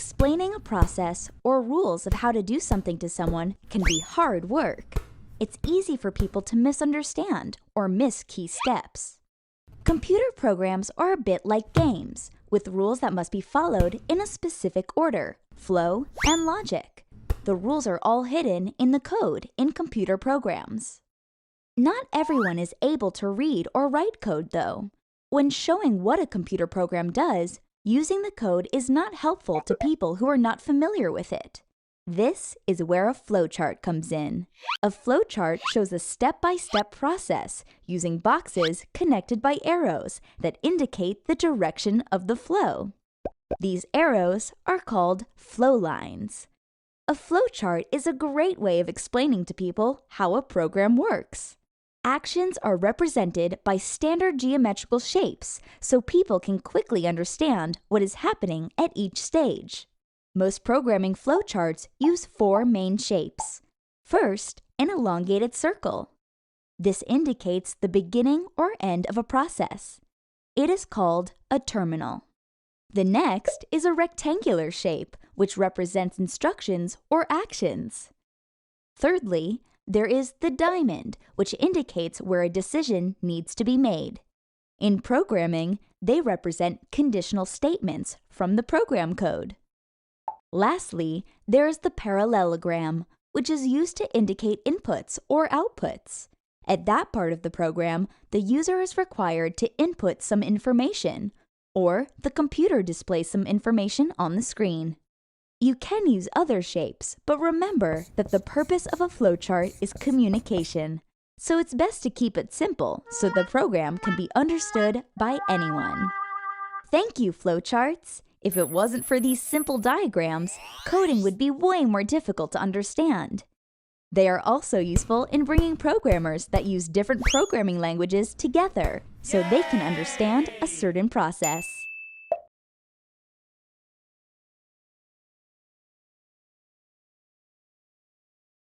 Explaining a process or rules of how to do something to someone can be hard work. It's easy for people to misunderstand or miss key steps. Computer programs are a bit like games, with rules that must be followed in a specific order, flow, and logic. The rules are all hidden in the code in computer programs. Not everyone is able to read or write code, though. When showing what a computer program does, using the code is not helpful to people who are not familiar with it. This is where a flowchart comes in. A flowchart shows a step-by-step process using boxes connected by arrows that indicate the direction of the flow. These arrows are called flow lines. A flowchart is a great way of explaining to people how a program works. Actions are represented by standard geometrical shapes so people can quickly understand what is happening at each stage. Most programming flowcharts use 4 main shapes. First, an elongated circle. This indicates the beginning or end of a process. It is called a terminal. The next is a rectangular shape, which represents instructions or actions. Thirdly, there is the diamond, which indicates where a decision needs to be made. In programming, they represent conditional statements from the program code. Lastly, there is the parallelogram, which is used to indicate inputs or outputs. At that part of the program, the user is required to input some information, or the computer displays some information on the screen. You can use other shapes, but remember that the purpose of a flowchart is communication. So it's best to keep it simple so the program can be understood by anyone. Thank you, flowcharts! If it wasn't for these simple diagrams, coding would be way more difficult to understand. They are also useful in bringing programmers that use different programming languages together so they can understand a certain process.